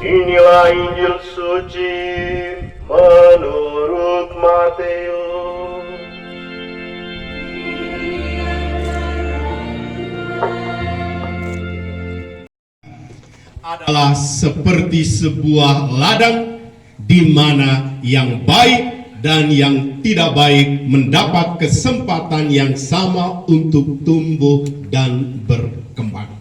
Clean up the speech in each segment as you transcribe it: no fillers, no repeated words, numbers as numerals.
Inilah Injil suci menurut Matius. Adalah seperti sebuah ladang di mana yang baik dan yang tidak baik mendapat kesempatan yang sama untuk tumbuh dan berkembang.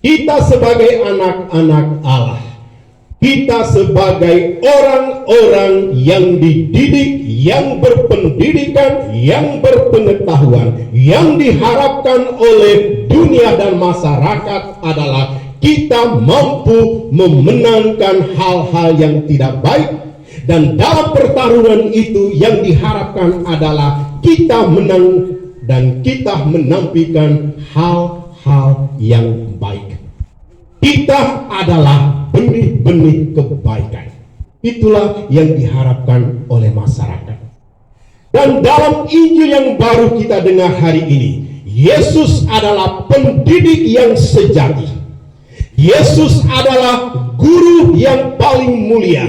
Kita sebagai anak-anak Allah, kita sebagai orang-orang yang dididik, yang berpendidikan, yang berpengetahuan, yang diharapkan oleh dunia dan masyarakat adalah kita mampu memenangkan hal-hal yang tidak baik, dan dalam pertarungan itu yang diharapkan adalah kita menang dan kita menampilkan hal-hal yang baik. Kita adalah benih-benih kebaikan. Itulah yang diharapkan oleh masyarakat. Dan dalam Injil yang baru kita dengar hari ini, Yesus adalah pendidik yang sejati. Yesus adalah guru yang paling mulia.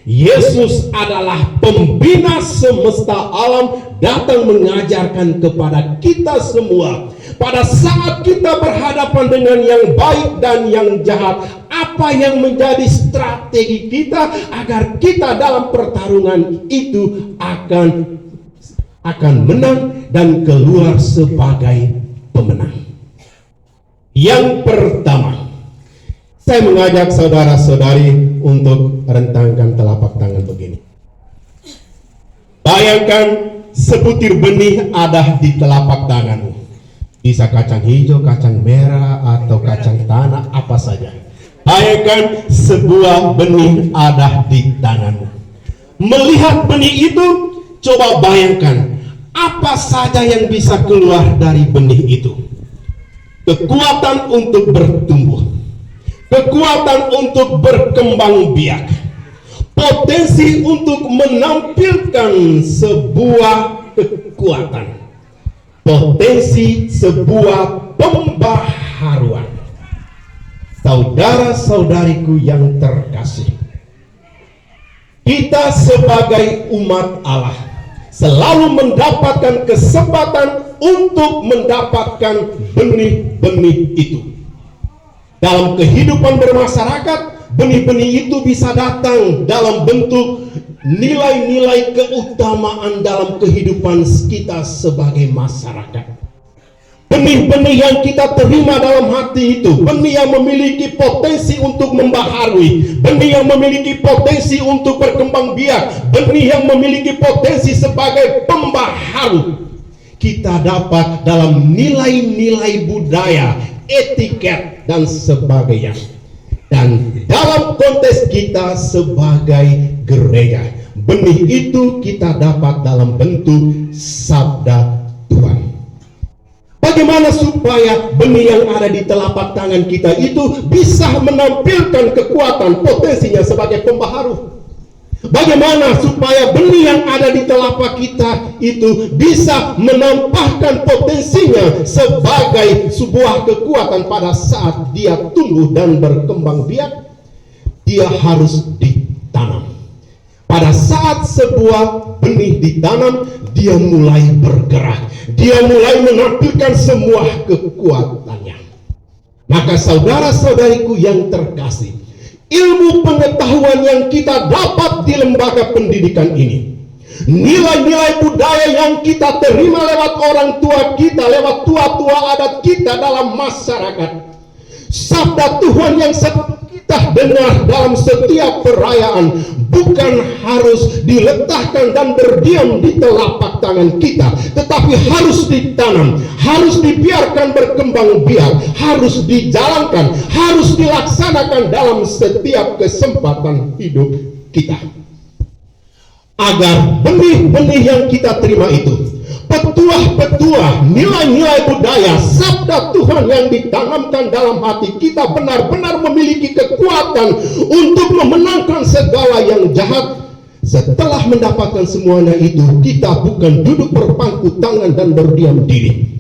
Yesus adalah pembina semesta alam, datang mengajarkan kepada kita semua. Pada saat kita berhadapan dengan yang baik dan yang jahat, apa yang menjadi strategi kita agar kita dalam pertarungan itu akan menang dan keluar sebagai pemenang. Yang pertama, saya mengajak saudara-saudari untuk rentangkan telapak tangan begini. Bayangkan sebutir benih ada di telapak tanganmu. Bisa kacang hijau, kacang merah, atau kacang tanah, apa saja. Bayangkan sebuah benih ada di tanganmu. Melihat benih itu, coba bayangkan apa saja yang bisa keluar dari benih itu. Kekuatan untuk bertumbuh, kekuatan untuk berkembang biak, potensi untuk menampilkan sebuah kekuatan, potensi sebuah pembaharuan. Saudara-saudariku yang terkasih, kita sebagai umat Allah selalu mendapatkan kesempatan untuk mendapatkan benih-benih itu. Dalam kehidupan bermasyarakat, benih-benih itu bisa datang dalam bentuk nilai-nilai keutamaan dalam kehidupan kita sebagai masyarakat. Benih-benih yang kita terima dalam hati itu, benih yang memiliki potensi untuk membaharui, benih yang memiliki potensi untuk berkembang biak, benih yang memiliki potensi sebagai pembaharu. Kita dapat dalam nilai-nilai budaya, etiket, dan sebagainya. Dan dalam konteks kita sebagai gereja, benih itu kita dapat dalam bentuk sabda Tuhan. Bagaimana supaya benih yang ada di telapak tangan kita itu bisa menampilkan kekuatan potensinya sebagai pembaharu? Bagaimana supaya benih yang ada di telapak kita itu bisa menampakkan potensinya sebagai sebuah kekuatan pada saat dia tumbuh dan berkembang biak? Dia harus ditanam. Pada saat sebuah benih ditanam, dia mulai bergerak. Dia mulai menampilkan semua kekuatannya. Maka saudara-saudariku yang terkasih, ilmu pengetahuan yang kita dapat di lembaga pendidikan ini, nilai-nilai budaya yang kita terima lewat orang tua kita, lewat tua-tua adat kita dalam masyarakat, sabda Tuhan yang kita dengar dalam setiap perayaan, bukan harus diletakkan dan berdiam di telapak tangan kita, tetapi harus ditanam, harus dibiarkan berkembang biak, harus dijalankan, harus dilaksanakan dalam setiap kesempatan hidup kita. Agar benih-benih yang kita terima itu, petuah-petuah, nilai-nilai budaya, sabda Tuhan yang ditanamkan dalam hati kita benar-benar memiliki kekuatan untuk memenangkan segala yang jahat. Setelah mendapatkan semuanya itu, kita bukan duduk berpangku tangan dan berdiam diri.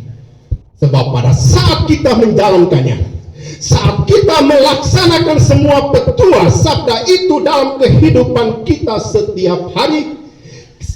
Sebab pada saat kita menjalankannya, saat kita melaksanakan semua petua sabda itu dalam kehidupan kita setiap hari,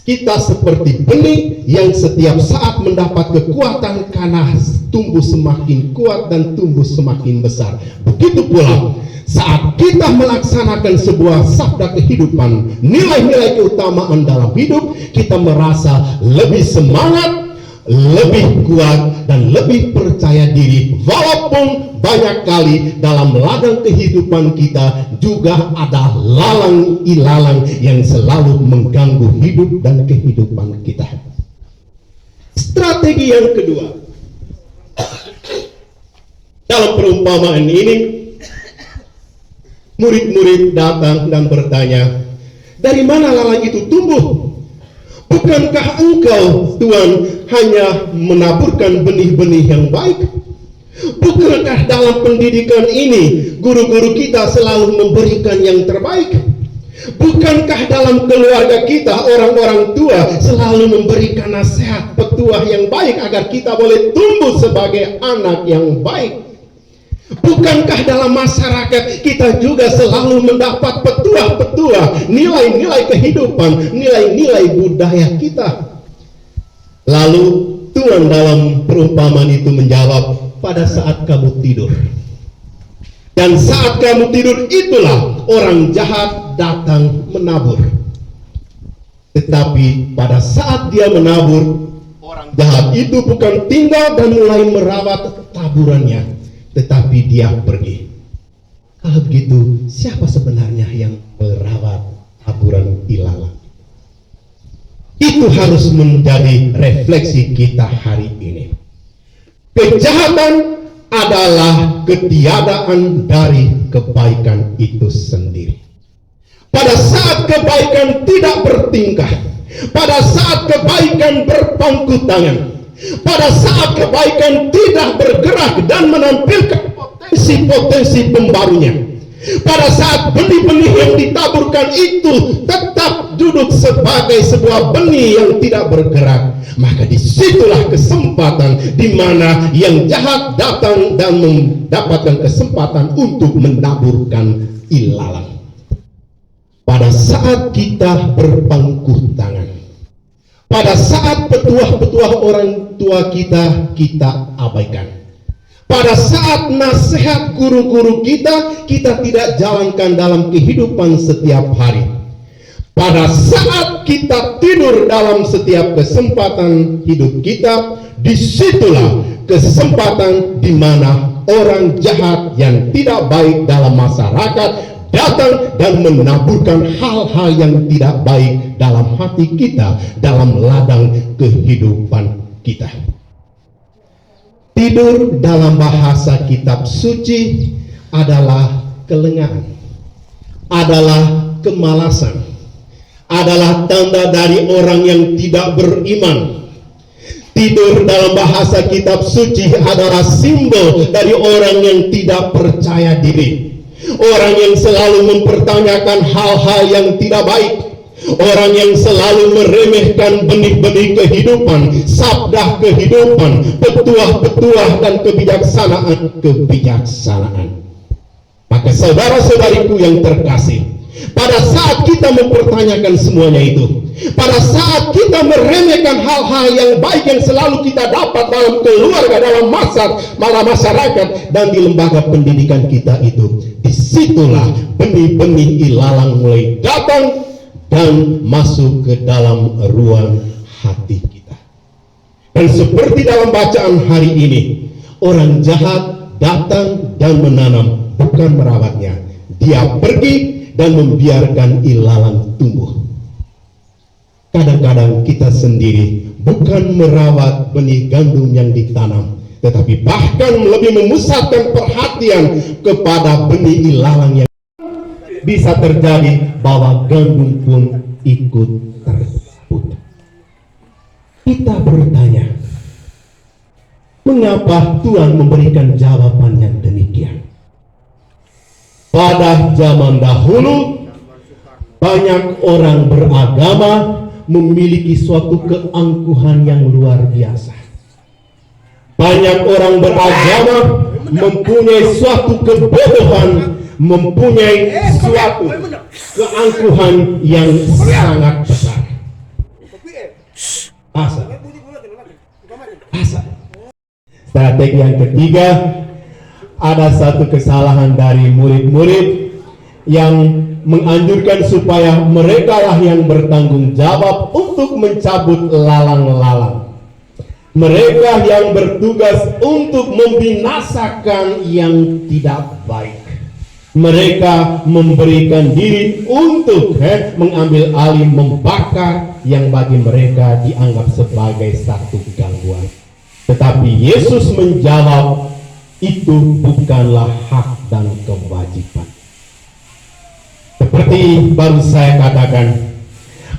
kita seperti benih yang setiap saat mendapat kekuatan karena tumbuh semakin kuat dan tumbuh semakin besar. Begitu pula saat kita melaksanakan sebuah sabda kehidupan, nilai-nilai keutamaan dalam hidup, kita merasa lebih semangat, lebih kuat, dan lebih percaya diri. Walaupun banyak kali dalam ladang kehidupan kita juga ada lalang ilalang yang selalu mengganggu hidup dan kehidupan kita. Strategi yang kedua dalam perumpamaan ini, murid-murid datang dan bertanya, dari mana lalang itu tumbuh? Bukankah engkau, Tuhan, hanya menaburkan benih-benih yang baik? Bukankah dalam pendidikan ini guru-guru kita selalu memberikan yang terbaik? Bukankah dalam keluarga kita orang-orang tua selalu memberikan nasihat petuah yang baik agar kita boleh tumbuh sebagai anak yang baik? Bukankah dalam masyarakat kita juga selalu mendapat petuah-petuah, nilai-nilai kehidupan, nilai-nilai budaya kita? Lalu Tuhan dalam perumpamaan itu menjawab, pada saat kamu tidur. Dan saat kamu tidur itulah orang jahat datang menabur. Tetapi pada saat dia menabur, orang jahat itu bukan tinggal dan mulai merawat taburannya, tetapi dia pergi. Kalau begitu, siapa sebenarnya yang merawat taburan ilalang? Itu harus menjadi refleksi kita hari ini. Kejahatan adalah ketiadaan dari kebaikan itu sendiri. Pada saat kebaikan tidak bertingkah, pada saat kebaikan berpangku tangan, pada saat kebaikan tidak bergerak dan menampilkan potensi-potensi pembarunya, pada saat benih-benih yang ditaburkan itu tetap duduk sebagai sebuah benih yang tidak bergerak, maka disitulah kesempatan di mana yang jahat datang dan mendapatkan kesempatan untuk menaburkan ilalang. Pada saat kita berpangku tangan, pada saat petuah-petuah orang tua kita abaikan. Pada saat nasihat guru-guru kita tidak jalankan dalam kehidupan setiap hari. Pada saat kita tidur dalam setiap kesempatan hidup kita, disitulah kesempatan di mana orang jahat yang tidak baik dalam masyarakat datang dan menaburkan hal-hal yang tidak baik dalam hati kita, dalam ladang kehidupan kita. Tidur dalam bahasa kitab suci adalah kelengahan, adalah kemalasan, adalah tanda dari orang yang tidak beriman. Tidur dalam bahasa kitab suci adalah simbol dari orang yang tidak percaya diri, orang yang selalu mempertanyakan hal-hal yang tidak baik, orang yang selalu meremehkan benih-benih kehidupan, sabda kehidupan, petuah-petuah dan kebijaksanaan. Maka saudara-saudariku yang terkasih, pada saat kita mempertanyakan semuanya itu, pada saat kita meremehkan hal-hal yang baik yang selalu kita dapat dalam keluarga, dalam masyarakat, dan di lembaga pendidikan kita itu, disitulah benih-benih ilalang mulai datang dan masuk ke dalam ruang hati kita. Dan seperti dalam bacaan hari ini, orang jahat datang dan menanam, bukan merawatnya. Dia pergi dan membiarkan ilalang tumbuh. Kadang-kadang kita sendiri bukan merawat benih gandum yang ditanam, tetapi bahkan lebih memusatkan perhatian kepada benih ilalang yang bisa terjadi bahwa gandum pun ikut tersebut. Kita bertanya, mengapa Tuhan memberikan jawaban yang demikian? Pada zaman dahulu, banyak orang beragama memiliki suatu keangkuhan yang luar biasa. Banyak orang beragama mempunyai suatu kebodohan, mempunyai suatu keangkuhan yang sangat besar. Asal. Strategi yang ketiga, ada satu kesalahan dari murid-murid yang menganjurkan supaya mereka lah yang bertanggung jawab untuk mencabut lalang-lalang. Mereka yang bertugas untuk membinasakan yang tidak baik. Mereka memberikan diri untuk mengambil alih, membakar yang bagi mereka dianggap sebagai satu gangguan. Tetapi Yesus menjawab, itu bukanlah hak dan kewajiban. Seperti baru saya katakan,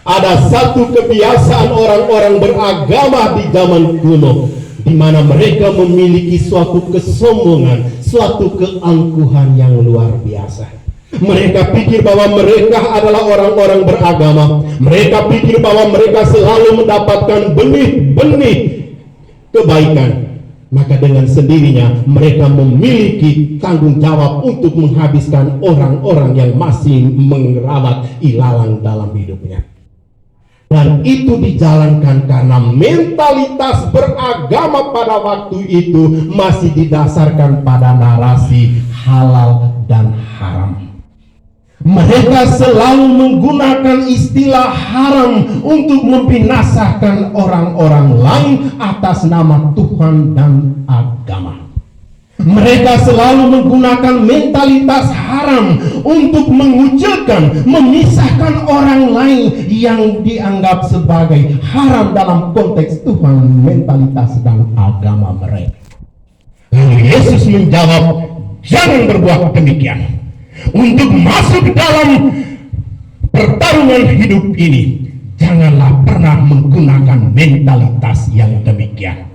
ada satu kebiasaan orang-orang beragama di zaman kuno, di mana mereka memiliki suatu kesombongan, suatu keangkuhan yang luar biasa. Mereka pikir bahwa mereka adalah orang-orang beragama. Mereka pikir bahwa mereka selalu mendapatkan benih-benih kebaikan. Maka dengan sendirinya mereka memiliki tanggung jawab untuk menghabiskan orang-orang yang masih merawat ilalang dalam hidupnya. Dan itu dijalankan karena mentalitas beragama pada waktu itu masih didasarkan pada narasi halal dan haram. Mereka selalu menggunakan istilah haram untuk membinasakan orang-orang lain atas nama Tuhan dan agama. Mereka selalu menggunakan mentalitas haram untuk mengucilkan, memisahkan orang lain yang dianggap sebagai haram dalam konteks Tuhan, mentalitas dan agama mereka. Lalu Yesus menjawab, jangan berbuat demikian. Untuk masuk dalam pertarungan hidup ini, janganlah pernah menggunakan mentalitas yang demikian.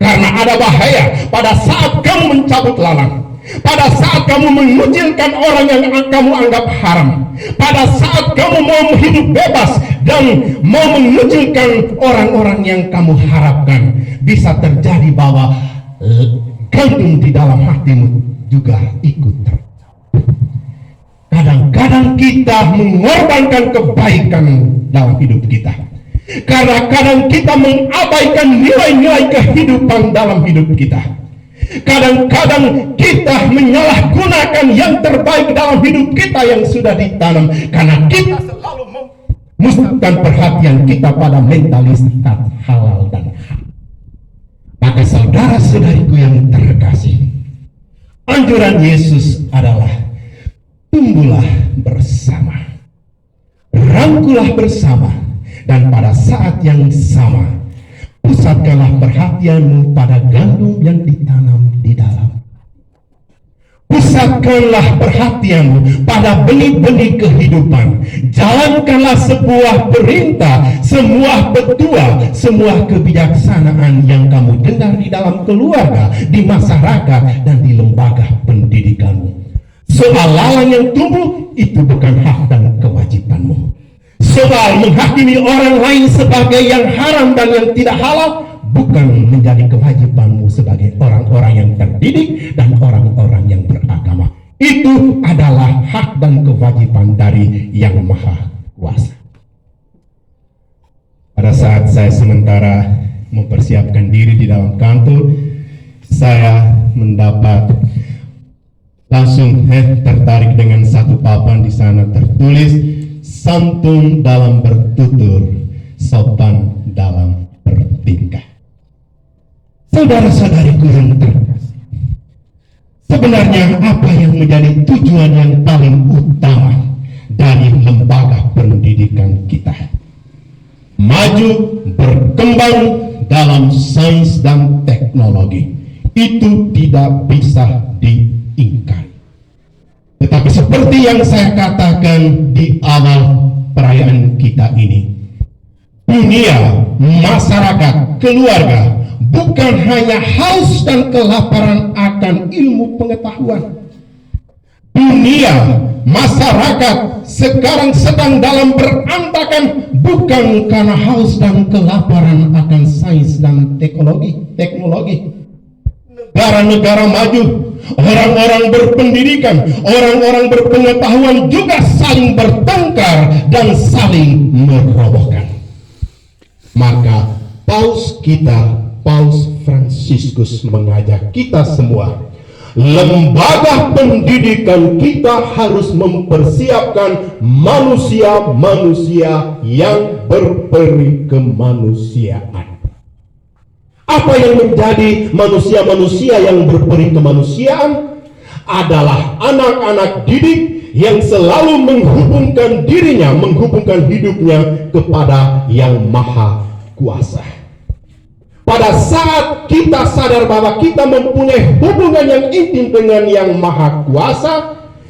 Karena ada bahaya pada saat kamu mencabut lalang, pada saat kamu mengucilkan orang yang kamu anggap haram, pada saat kamu mau hidup bebas dan mau mengucilkan orang-orang yang kamu harapkan, bisa terjadi bahwa gandum di dalam hatimu juga ikut tercabut. Kadang-kadang kita mengorbankan kebaikan dalam hidup kita. Kadang-kadang kita mengabaikan nilai-nilai kehidupan dalam hidup kita. Kadang-kadang kita menyalahgunakan yang terbaik dalam hidup kita yang sudah ditanam, karena kita selalu memusatkan perhatian kita pada mentalitas halal dan haram. Maka saudara-saudariku yang terkasih, anjuran Yesus adalah tumbuhlah bersama, rangkulah bersama, dan pada saat yang sama pusatkanlah perhatianmu pada gandum yang ditanam di dalam. Pusatkanlah perhatianmu pada benih-benih kehidupan. Jalankanlah sebuah perintah, sebuah petua, sebuah kebijaksanaan yang kamu dengar di dalam keluarga, di masyarakat, dan di lembaga pendidikanmu. Soal lalang yang tumbuh itu bukan hak dan kewajibanmu. Soal menghakimi orang lain sebagai yang haram dan yang tidak halal bukan menjadi kewajibanmu sebagai orang-orang yang terdidik dan orang-orang yang beragama. Itu adalah hak dan kewajiban dari Yang Maha Kuasa. Pada saat saya sementara mempersiapkan diri di dalam kantor, saya mendapat langsung tertarik dengan satu papan. Di sana tertulis, santun dalam bertutur, sopan dalam bertingkah. Saudara-saudariku yang terkasih, sebenarnya apa yang menjadi tujuan yang paling utama dari lembaga pendidikan kita? Maju, berkembang dalam sains dan teknologi. Itu tidak bisa diingkari. Tetapi seperti yang saya katakan di awal perayaan kita ini, dunia, masyarakat, keluarga bukan hanya haus dan kelaparan akan ilmu pengetahuan. Dunia, masyarakat sekarang sedang dalam berantakan bukan karena haus dan kelaparan akan sains dan teknologi, negara-negara maju, orang-orang berpendidikan, orang-orang berpengetahuan juga saling bertengkar dan saling merobohkan. Maka Paus kita, Paus Fransiskus mengajak kita semua, lembaga pendidikan kita harus mempersiapkan manusia-manusia yang berperi kemanusiaan. Apa yang menjadi manusia-manusia yang berperi kemanusiaan adalah anak-anak didik yang selalu menghubungkan dirinya, menghubungkan hidupnya kepada Yang Maha Kuasa. Pada saat kita sadar bahwa kita mempunyai hubungan yang intim dengan Yang Maha Kuasa,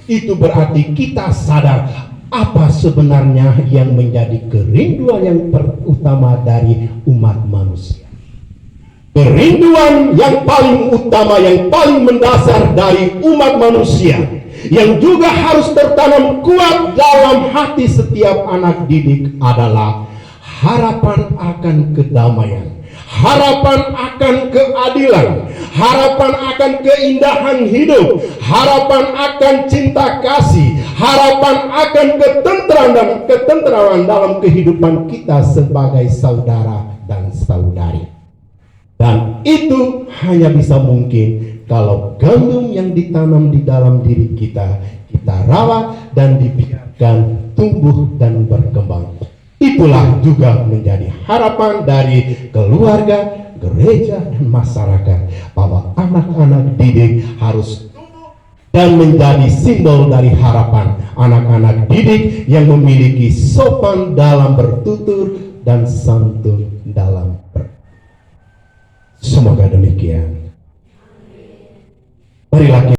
itu berarti kita sadar apa sebenarnya yang menjadi kerinduan yang terutama dari umat manusia. Kerinduan yang paling utama, yang paling mendasar dari umat manusia, yang juga harus tertanam kuat dalam hati setiap anak didik adalah harapan akan kedamaian, harapan akan keadilan, harapan akan keindahan hidup, harapan akan cinta kasih, harapan akan ketentraman dalam kehidupan kita sebagai saudara dan saudari. Dan itu hanya bisa mungkin kalau gandum yang ditanam di dalam diri kita, kita rawat dan dibiarkan tumbuh dan berkembang. Itulah juga menjadi harapan dari keluarga, gereja, dan masyarakat, bahwa anak-anak didik harus tumbuh dan menjadi simbol dari harapan. Anak-anak didik yang memiliki sopan dalam bertutur dan santun dalam Semoga demikian. Marilah